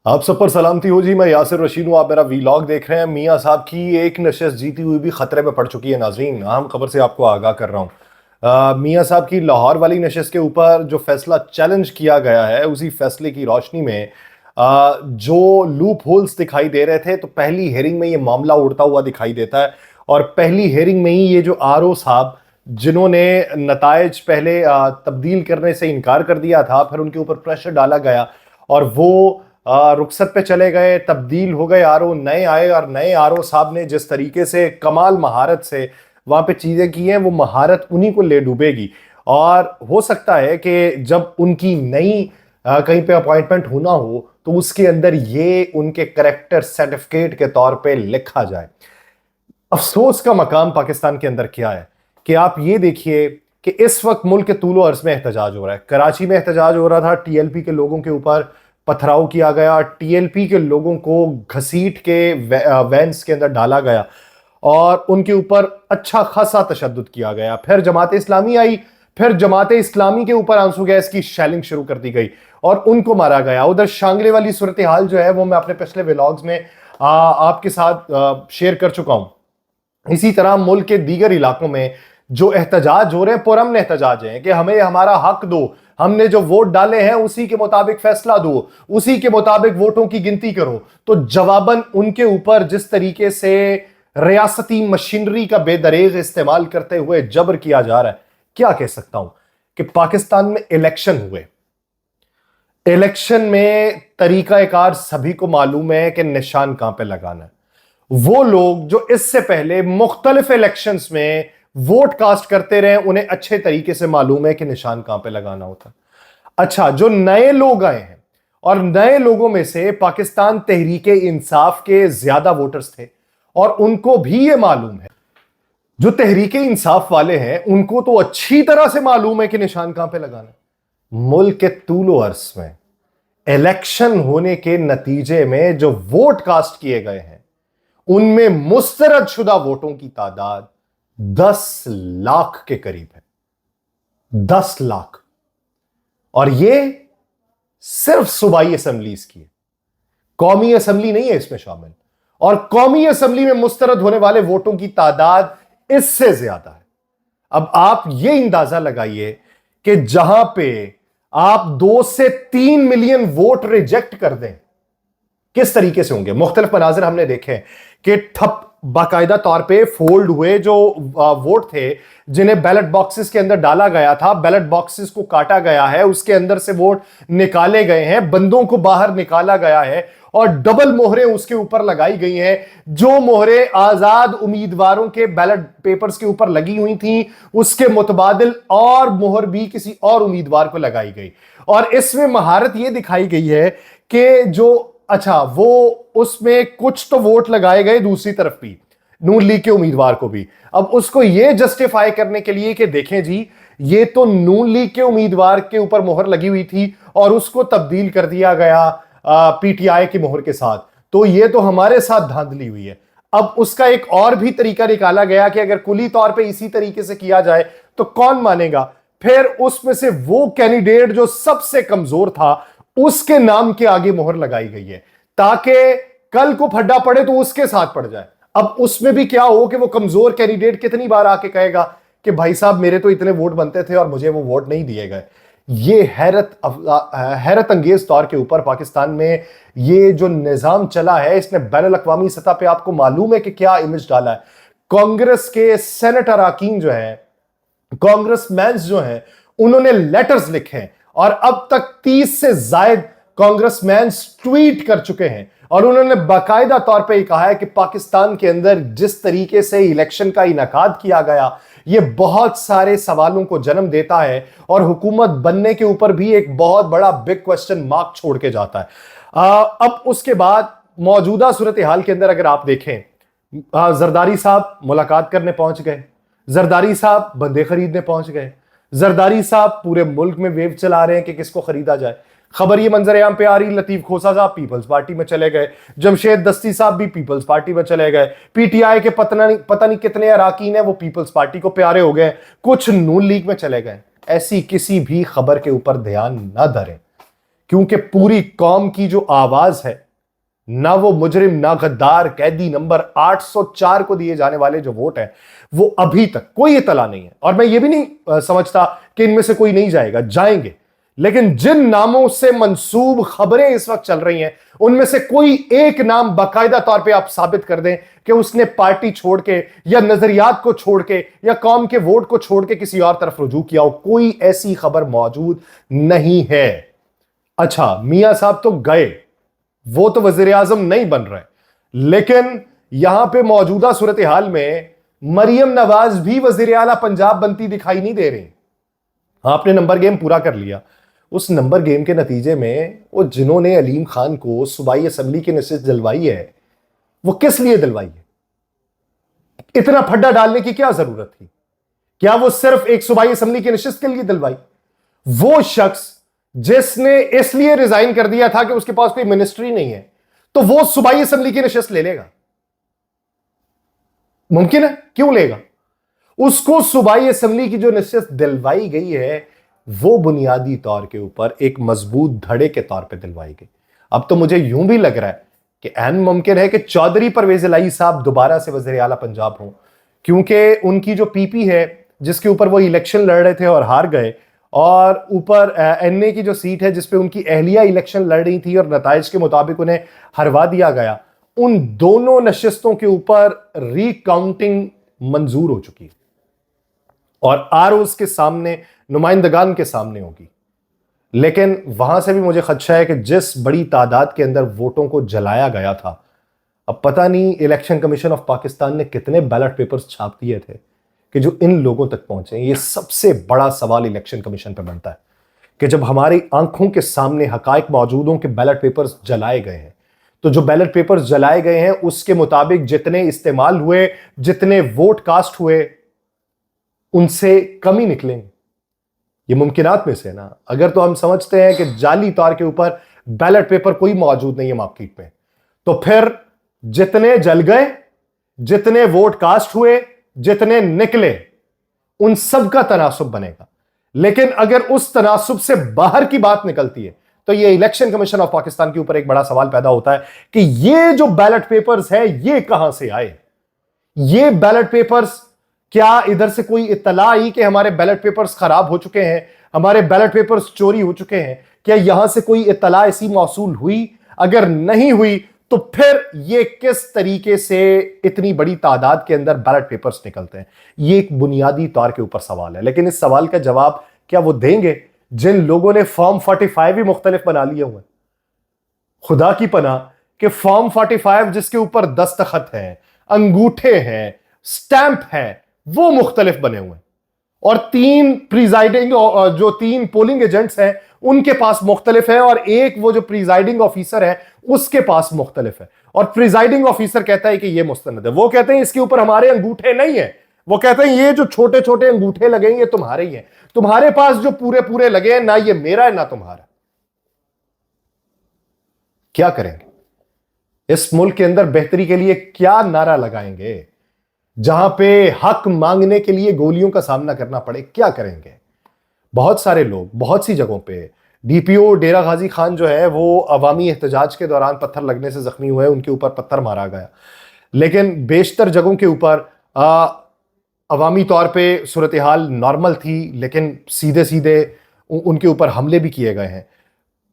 आप सब पर सलामती हो जी। मैं यासिर रशीद हूँ। आप मेरा वीलॉग देख रहे हैं। मियाँ साहब की एक नशिस्त जीती हुई भी खतरे में पड़ चुकी है। नाजरीन, अहम खबर से आपको आगाह कर रहा हूँ। मियाँ साहब की लाहौर वाली नशिस्त के ऊपर जो फैसला चैलेंज किया गया है, उसी फैसले की रोशनी में जो लूप होल्स दिखाई दे रहे थे, तो पहली हेयरिंग में ये मामला उड़ता हुआ दिखाई देता है। और पहली हेयरिंग में ही ये जो आरओ साहब, जिन्होंने नतायज पहले तब्दील करने से इनकार कर दिया था, फिर उनके ऊपर प्रेशर डाला गया और वो रुखसत पे चले गए, तब्दील हो गए, आरओ नए आए और नए आरओ साहब ने जिस तरीके से कमाल महारत से वहां पे चीजें की हैं, वो महारत उन्हीं को ले डूबेगी। और हो सकता है कि जब उनकी नई कहीं पे अपॉइंटमेंट होना हो, तो उसके अंदर ये उनके करेक्टर सर्टिफिकेट के तौर पे लिखा जाए। अफसोस का मकाम पाकिस्तान के अंदर क्या है कि आप ये देखिए कि इस वक्त मुल्क के तूलो अर्ज में एहतजाज हो रहा है। कराची में एहतजाज हो रहा था, टीएलपी के लोगों के ऊपर पथराव किया गया, टीएलपी के लोगों को घसीट के वैन्स के अंदर डाला गया और उनके ऊपर अच्छा खासा तशद्दुद किया गया। फिर जमात इस्लामी आई, फिर जमात इस्लामी के ऊपर आंसू गैस की शेलिंग शुरू कर दी गई और उनको मारा गया। उधर शांगले वाली सूरत हाल जो है, वो मैं अपने पिछले व्लॉग्स में आपके साथ शेयर कर चुका हूं। इसी तरह मुल्क के दीगर इलाकों में जो एहतजाज हो रहे हैं, पुरअमन एहतजाज हैं कि हमें हमारा हक दो, हमने जो वोट डाले हैं उसी के मुताबिक फैसला दो, उसी के मुताबिक वोटों की गिनती करो। तो जवाबन उनके ऊपर जिस तरीके से रियासती मशीनरी का बेदरेग इस्तेमाल करते हुए जबर किया जा रहा है, क्या कह सकता हूं कि पाकिस्तान में इलेक्शन हुए, इलेक्शन में तरीकाकार सभी को मालूम है कि निशान कहां पे लगाना है। वो लोग जो इससे पहले मुख्तलिफ इलेक्शंस में वोट कास्ट करते रहे, उन्हें अच्छे तरीके से मालूम है कि निशान कहां पे लगाना होता। अच्छा, जो नए लोग आए हैं और नए लोगों में से पाकिस्तान तहरीके इंसाफ के ज्यादा वोटर्स थे और उनको भी यह मालूम है, जो तहरीके इंसाफ वाले हैं उनको तो अच्छी तरह से मालूम है कि निशान कहां पे लगाना है। मुल्क के तूलो अर्ज में इलेक्शन होने के नतीजे में जो वोट कास्ट किए गए हैं, उनमें मुस्तरद शुदा वोटों की तादाद 10 लाख के करीब है। 10 लाख। और यह सिर्फ सूबाई असेंबलीज की है, कौमी असेंबली नहीं है इसमें शामिल। और कौमी असेंबली में मुस्तरद होने वाले वोटों की तादाद इससे ज्यादा है। अब आप यह अंदाजा लगाइए कि जहां पे आप 2 से 3 मिलियन वोट रिजेक्ट कर दें, किस तरीके से होंगे। मुख्तलिफ मनाजिर हमने देखे कि ठप बाकायदा तौर पे फोल्ड हुए जो वोट थे, जिन्हें बैलेट बॉक्सेस के अंदर डाला गया था, बैलेट बॉक्सेस को काटा गया है, उसके अंदर से वोट निकाले गए हैं, बंदों को बाहर निकाला गया है और डबल मोहरें उसके ऊपर लगाई गई हैं। जो मोहरें आजाद उम्मीदवारों के बैलेट पेपर्स के ऊपर लगी हुई थी, उसके मुतबादिल और मोहर भी किसी और उम्मीदवार को लगाई गई। और इसमें महारत यह दिखाई गई है कि जो अच्छा, वो उसमें कुछ तो वोट लगाए गए दूसरी तरफ भी, नून लीग के उम्मीदवार को भी। अब उसको ये जस्टिफाई करने के लिए कि देखें जी, ये तो नून लीग के उम्मीदवार के ऊपर मोहर लगी हुई थी और उसको तब्दील कर दिया गया पीटीआई की मोहर के साथ, तो ये तो हमारे साथ धांधली हुई है। अब उसका एक और भी तरीका निकाला गया कि अगर कुली तौर पे इसी तरीके से किया जाए तो कौन मानेगा। फिर उसमें से वो कैंडिडेट जो सबसे कमजोर था, उसके नाम के आगे मोहर लगाई गई है ताकि कल को फड्डा पड़े तो उसके साथ पड़ जाए। अब उसमें भी क्या हो कि वो कमजोर कैंडिडेट कितनी बार आके कहेगा कि भाई साहब, मेरे तो इतने वोट बनते थे और मुझे वो वोट नहीं दिए गए। ये हैरत अंगेज तौर के ऊपर पाकिस्तान में ये जो निजाम चला है, इसने बैनुल अक़वामी सतह पे आपको मालूम है कि क्या इमेज डाला है। कांग्रेस के सेनेटर अरकान जो है, कांग्रेसमैन जो हैं, उन्होंने लेटर्स लिखे हैं और अब तक 30 से जायद कांग्रेसमैन ट्वीट कर चुके हैं और उन्होंने बाकायदा तौर पे कहा है कि पाकिस्तान के अंदर जिस तरीके से इलेक्शन का इनेकाद किया गया, यह बहुत सारे सवालों को जन्म देता है और हुकूमत बनने के ऊपर भी एक बहुत बड़ा बिग क्वेश्चन मार्क छोड़ के जाता है। अब उसके बाद मौजूदा सूरत हाल के अंदर अगर आप देखें, जरदारी साहब मुलाकात करने पहुंच गए, जरदारी साहब बंदे खरीदने पहुंच गए, जरदारी साहब पूरे मुल्क में वेव चला रहे हैं कि किसको खरीदा जाए। खबर ये मंजर-ए-आम पे आ रही, लतीफ खोसा साहब पीपल्स पार्टी में चले गए, जमशेद दस्ती साहब भी पीपल्स पार्टी में चले गए, पीटीआई के पता नहीं कितने अरकान हैं वो पीपल्स पार्टी को प्यारे हो गए, कुछ नून लीग में चले गए। ऐसी किसी भी खबर के ऊपर ध्यान ना धरें, क्योंकि पूरी कौम की जो आवाज है, ना वो मुजरिम, ना गद्दार, कैदी नंबर 804 को दिए जाने वाले जो वोट हैं, वो अभी तक कोई इतला नहीं है। और मैं ये भी नहीं समझता कि इनमें से कोई नहीं जाएगा, जाएंगे। लेकिन जिन नामों से मंसूब खबरें इस वक्त चल रही हैं, उनमें से कोई एक नाम बाकायदा तौर पे आप साबित कर दें कि उसने पार्टी छोड़ के या नजरियात को छोड़ के या कौम के वोट को छोड़ के किसी और तरफ रुजू किया हो, कोई ऐसी खबर मौजूद नहीं है। अच्छा, मियां साहब तो गए, वो तो वजीर आजम नहीं बन रहे, लेकिन यहां पे मौजूदा सूरत हाल में मरियम नवाज भी वजीर आला पंजाब बनती दिखाई नहीं दे रही। आपने नंबर गेम पूरा कर लिया। उस नंबर गेम के नतीजे में वो जिन्होंने अलीम खान को सूबाई असम्बली की नशिस्त दिलवाई है, वो किस लिए दिलवाई है? इतना फड्डा डालने की क्या जरूरत थी? क्या वो सिर्फ एक सूबाई असम्बली की नशिस्त के लिए दिलवाई? वो शख्स जिसने इसलिए रिजाइन कर दिया था कि उसके पास कोई मिनिस्ट्री नहीं है, तो वो सूबाई असम्बली की नशिस्त ले लेगा? मुमकिन है? क्यों लेगा? उसको सूबाई असम्बली की जो नशिस्त दिलवाई गई है, वो बुनियादी तौर के ऊपर एक मजबूत धड़े के तौर पे दिलवाई गई। अब तो मुझे यूं भी लग रहा है कि ऐन मुमकिन है कि चौधरी परवेज इलाही साहब दोबारा से वज़ीर आला पंजाब हों, क्योंकि उनकी जो पीपी है, जिसके ऊपर वो इलेक्शन लड़ रहे थे और हार गए, और ऊपर एनए की जो सीट है जिसपे उनकी अहलिया इलेक्शन लड़ रही थी और नताइज के मुताबिक उन्हें हरवा दिया गया, उन दोनों नशिस्तों के ऊपर रिकाउंटिंग मंजूर हो चुकी है और आरओज के सामने, नुमाइंदगान के सामने होगी। लेकिन वहां से भी मुझे खदशा है कि जिस बड़ी तादाद के अंदर वोटों को जलाया गया था, अब पता नहीं इलेक्शन कमीशन ऑफ पाकिस्तान ने कितने बैलेट पेपर्स छाप दिए थे कि जो इन लोगों तक पहुंचे। ये सबसे बड़ा सवाल इलेक्शन कमीशन पर बनता है कि जब हमारी आंखों के सामने हकायक मौजूदों के बैलेट पेपर्स जलाए गए हैं, तो जो बैलेट पेपर्स जलाए गए हैं उसके मुताबिक जितने इस्तेमाल हुए, जितने वोट कास्ट हुए, उनसे कम ही निकलेंगे। ये मुमकिनात में से ना, अगर तो हम समझते हैं कि जाली तौर के ऊपर बैलेट पेपर कोई मौजूद नहीं है मार्केट में, तो फिर जितने जल गए, जितने वोट कास्ट हुए, जितने निकले, उन सब का तनासुब बनेगा। लेकिन अगर उस तनासुब से बाहर की बात निकलती है, तो ये इलेक्शन कमीशन ऑफ पाकिस्तान के ऊपर एक बड़ा सवाल पैदा होता है कि ये जो बैलेट पेपर्स है ये कहां से आए? ये बैलेट पेपर्स, क्या इधर से कोई इत्तला आई कि हमारे बैलेट पेपर्स खराब हो चुके हैं, हमारे बैलेट पेपर्स चोरी हो चुके हैं? क्या यहां से कोई इत्तला ऐसी मौसूल हुई? अगर नहीं हुई तो फिर ये किस तरीके से इतनी बड़ी तादाद के अंदर बैलेट पेपर्स निकलते हैं? ये एक बुनियादी तौर के ऊपर सवाल है। लेकिन इस सवाल का जवाब क्या वो देंगे जिन लोगों ने फॉर्म 45 भी मुख्तलिफ बना लिए हुए? खुदा की पनाह कि फॉर्म 45 जिसके ऊपर दस्तखत हैं, अंगूठे हैं, स्टैंप है, वो मुख्तलिफ बने हुए, और 3 प्रिजाइडिंग, जो 3 पोलिंग एजेंट्स हैं उनके पास मुख्तलिफ है, और एक वो जो प्रिजाइडिंग ऑफिसर है उसके पास मुख्तलिफ है। और प्रिजाइडिंग ऑफिसर कहता है कि ये मुस्तनद है, वो कहते हैं इसके ऊपर हमारे अंगूठे नहीं है, वो कहते हैं ये जो छोटे छोटे अंगूठे लगे हैं ये तुम्हारे ही हैं, तुम्हारे पास जो पूरे पूरे लगे हैं ना ये मेरा है ना तुम्हारा। क्या करेंगे? इस मुल्क के अंदर बेहतरी के लिए क्या नारा लगाएंगे? जहां पे हक मांगने के लिए गोलियों का सामना करना पड़े, क्या करेंगे? बहुत सारे लोग बहुत सी जगहों पे, डीपीओ डेरा गाजी खान जो है वो अवामी एहतजाज के दौरान पत्थर लगने से जख्मी हुए, उनके ऊपर पत्थर मारा गया। लेकिन बेशतर जगहों के ऊपर अवामी तौर पे सूरत हाल नॉर्मल थी, लेकिन सीधे सीधे उनके ऊपर हमले भी किए गए हैं।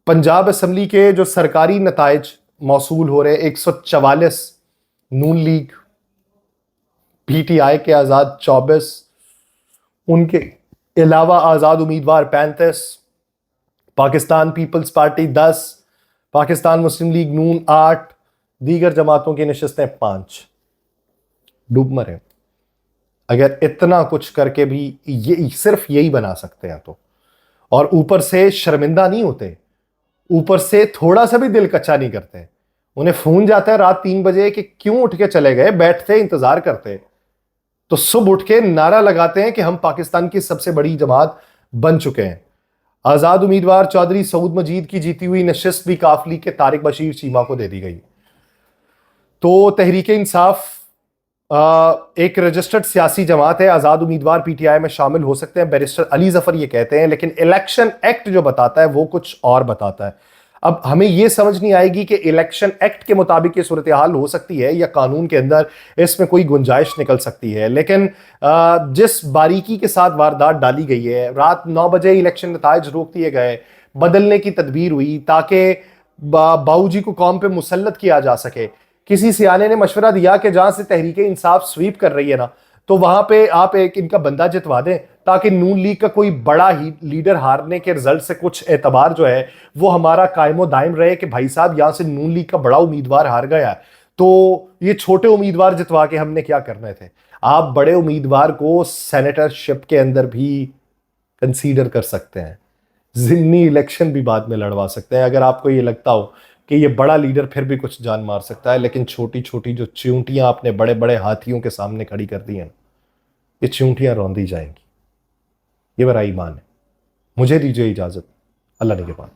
पंजाब असम्बली के जो सरकारी नताइज मौसूल हो रहे, 144 नून लीग, पीटीआई के आजाद 24, उनके अलावा आजाद उम्मीदवार 35, पाकिस्तान पीपल्स पार्टी 10, पाकिस्तान मुस्लिम लीग नून 8, दीगर जमातों की नशिस्तें 5, डूब मरे। अगर इतना कुछ करके भी ये सिर्फ यही बना सकते हैं तो, और ऊपर से शर्मिंदा नहीं होते, ऊपर से थोड़ा सा भी दिल कच्चा नहीं करते, उन्हें फोन जाता है रात 3 बजे कि क्यों उठ के चले गए, बैठते इंतजार करते, तो सुबह उठ के नारा लगाते हैं कि हम पाकिस्तान की सबसे बड़ी जमात बन चुके हैं। आजाद उम्मीदवार चौधरी सऊद मजीद की जीती हुई नशिस्त भी काफ लीग के तारिक बशीर चीमा को दे दी गई। तो तहरीक इंसाफ एक रजिस्टर्ड सियासी जमात है, आजाद उम्मीदवार पीटीआई में शामिल हो सकते हैं, बैरिस्टर अली जफर ये कहते हैं, लेकिन इलेक्शन एक्ट जो बताता है वो कुछ और बताता है। अब हमें यह समझ नहीं आएगी कि इलेक्शन एक्ट के मुताबिक ये सूरत हाल हो सकती है या कानून के अंदर इसमें कोई गुंजाइश निकल सकती है। लेकिन जिस बारीकी के साथ वारदात डाली गई है, रात 9 बजे इलेक्शन नताइज रोक दिए गए, बदलने की तदबीर हुई ताकि बाऊजी को कौम पे मुसल्लत किया जा सके। किसी सियाने ने मशवरा दिया कि जहां से तहरीक इंसाफ स्वीप कर रही है ना, तो वहां पे आप एक इनका बंदा जितवा दें ताकि नून लीग का कोई बड़ा ही लीडर हारने के रिजल्ट से कुछ एतबार जो है वो हमारा कायमो दायम रहे कि भाई साहब यहां से नून लीग का बड़ा उम्मीदवार हार गया है, तो ये छोटे उम्मीदवार जितवा के हमने क्या करने थे। आप बड़े उम्मीदवार को सेनेटरशिप के अंदर भी कंसीडर कर सकते हैं, जिमनी इलेक्शन भी बाद में लड़वा सकते हैं अगर आपको ये लगता हो कि ये बड़ा लीडर फिर भी कुछ जान मार सकता है। लेकिन छोटी छोटी जो चींटियां आपने बड़े बड़े हाथियों के सामने खड़ी कर दी हैं, ये चींटियां रौंदी जाएंगी, ये मेरा ईमान है। मुझे दीजिए इजाजत, अल्लाह ने के बाद।